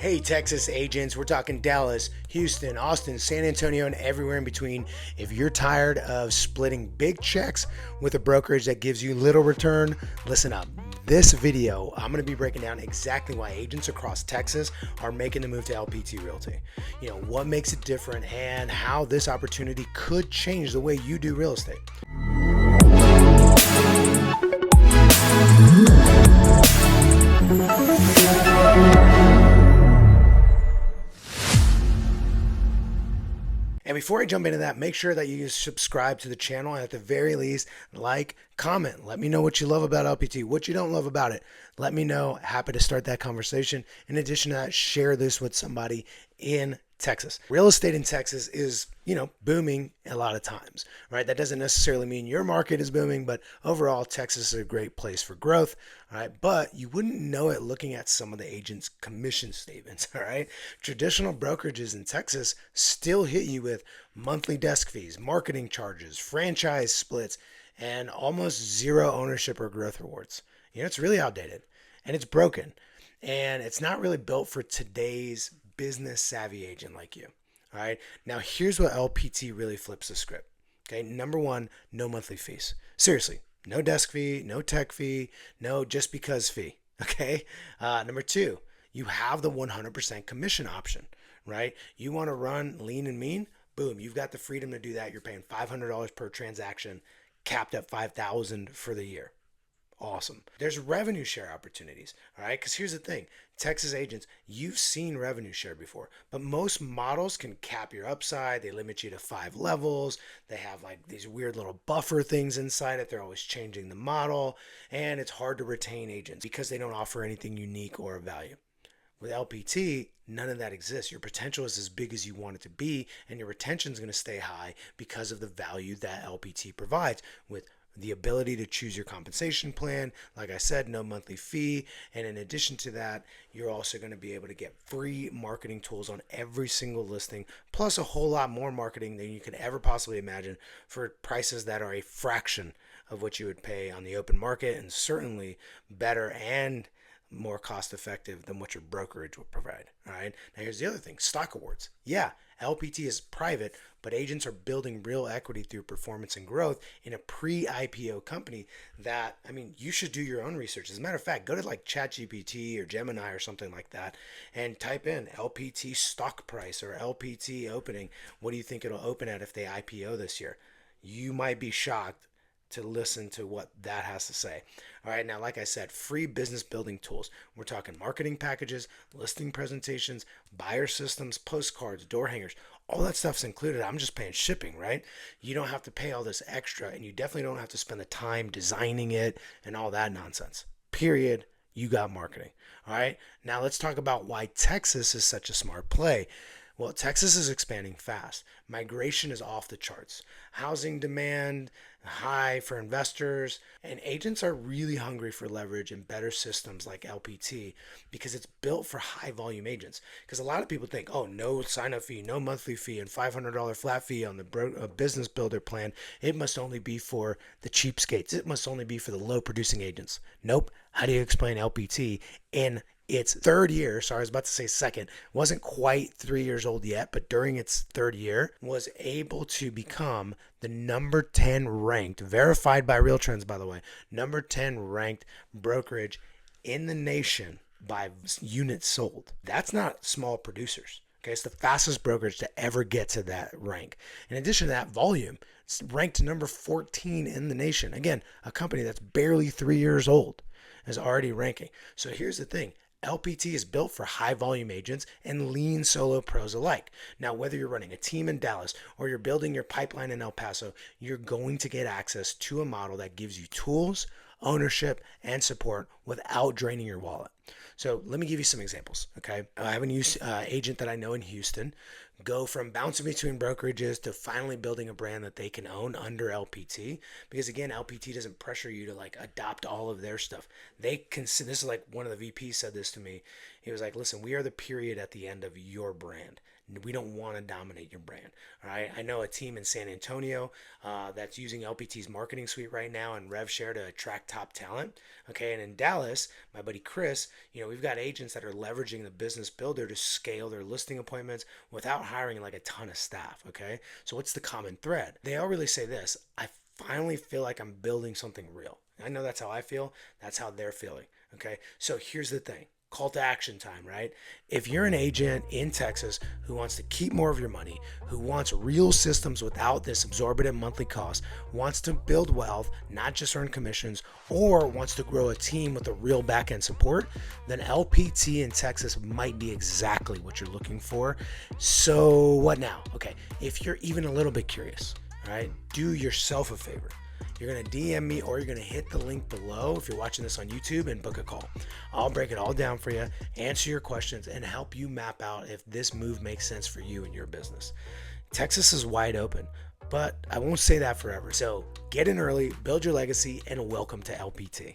Hey, Texas agents, we're talking Dallas, Houston, Austin, San Antonio, and everywhere in between. If you're tired of splitting big checks with a brokerage that gives you little return, listen up. This video, I'm going to be breaking down exactly why agents across Texas are making the move to LPT Realty. You know, what makes it different and how this opportunity could change the way you do real estate. And before I jump into that, make sure that you subscribe to the channel and at the very least, like, comment. Let me know what you love about LPT, what you don't love about it. Let me know. Happy to start that conversation. In addition to that, share this with somebody in Texas. Real estate in Texas is, booming a lot of times, right? That doesn't necessarily mean your market is booming, but overall, Texas is a great place for growth, all right? But you wouldn't know it looking at some of the agents' commission statements, all right? Traditional brokerages in Texas still hit you with monthly desk fees, marketing charges, franchise splits, and almost zero ownership or growth rewards. It's really outdated and it's broken, and it's not really built for today's business savvy agent like you. All right. Now, here's what LPT really flips the script. Okay. Number one, no monthly fees. Seriously, no desk fee, no tech fee, no just because fee. Okay. Number two, you have the 100% commission option, right? You want to run lean and mean? Boom. You've got the freedom to do that. You're paying $500 per transaction, capped at $5,000 for the year. Awesome. There's revenue share opportunities, all right? Because here's the thing, Texas agents, you've seen revenue share before, but most models can cap your upside. They limit you to 5 levels. They have like these weird little buffer things inside it. They're always changing the model, and it's hard to retain agents because they don't offer anything unique or of value. With LPT, none of that exists. Your potential is as big as you want it to be, and your retention is going to stay high because of the value that LPT provides with the ability to choose your compensation plan. Like I said, no monthly fee. And in addition to that, you're also going to be able to get free marketing tools on every single listing, plus a whole lot more marketing than you could ever possibly imagine for prices that are a fraction of what you would pay on the open market, and certainly better and more cost effective than what your brokerage will provide. All right. Now, here's the other thing, stock awards. Yeah, LPT is private, but agents are building real equity through performance and growth in a pre-IPO company that, you should do your own research. As a matter of fact, go to like ChatGPT or Gemini or something like that and type in LPT stock price or LPT opening. What do you think it'll open at if they IPO this year? You might be shocked to listen to what that has to say. All right, now, like I said, free business building tools. We're talking marketing packages, listing presentations, buyer systems, postcards, door hangers. All that stuff's included. I'm just paying shipping, right? You don't have to pay all this extra, and you definitely don't have to spend the time designing it and all that nonsense. Period. You got marketing. All right, now let's talk about why Texas is such a smart play. Well, Texas is expanding fast. Migration is off the charts. Housing demand high for investors, and agents are really hungry for leverage and better systems like LPT because it's built for high volume agents. Because a lot of people think, oh, no sign up fee, no monthly fee, and $500 flat fee on the business builder plan. It must only be for the cheapskates. It must only be for the low producing agents. Nope. How do you explain LPT in its third year? Sorry, I was about to say second. Wasn't quite 3 years old yet, but during its third year was able to become the number 10 ranked, verified by Real Trends, by the way, number 10 ranked brokerage in the nation by units sold. That's not small producers. Okay, it's the fastest brokerage to ever get to that rank. In addition to that, volume, it's ranked number 14 in the nation. Again, a company that's barely 3 years old is already ranking. So here's the thing. LPT is built for high volume agents and lean solo pros alike. Now, whether you're running a team in Dallas or you're building your pipeline in El Paso, you're going to get access to a model that gives you tools, ownership, and support without draining your wallet. So let me give you some examples. Okay. I have an agent that I know in Houston go from bouncing between brokerages to finally building a brand that they can own under LPT. Because again, LPT doesn't pressure you to like adopt all of their stuff. They consider, this is like one of the VPs said this to me. He was like, listen, we are the period at the end of your brand. We don't want to dominate your brand. All right. I know a team in San Antonio that's using LPT's marketing suite right now and RevShare to attract top talent. Okay. And in Dallas, my buddy Chris, we've got agents that are leveraging the business builder to scale their listing appointments without hiring like a ton of staff. Okay. So what's the common thread? They all really say this: I finally feel like I'm building something real. I know that's how I feel. That's how they're feeling. Okay. So here's the thing: call to action time, right? If you're an agent in Texas who wants to keep more of your money, who wants real systems without this exorbitant monthly cost, wants to build wealth, not just earn commissions, or wants to grow a team with a real back-end support, then LPT in Texas might be exactly what you're looking for. So what now? Okay, if you're even a little bit curious, all right, do yourself a favor. You're going to DM me, or you're going to hit the link below if you're watching this on YouTube, and book a call. I'll break it all down for you, answer your questions, and help you map out if this move makes sense for you and your business. Texas is wide open, but I won't say that forever. So get in early, build your legacy, and welcome to LPT.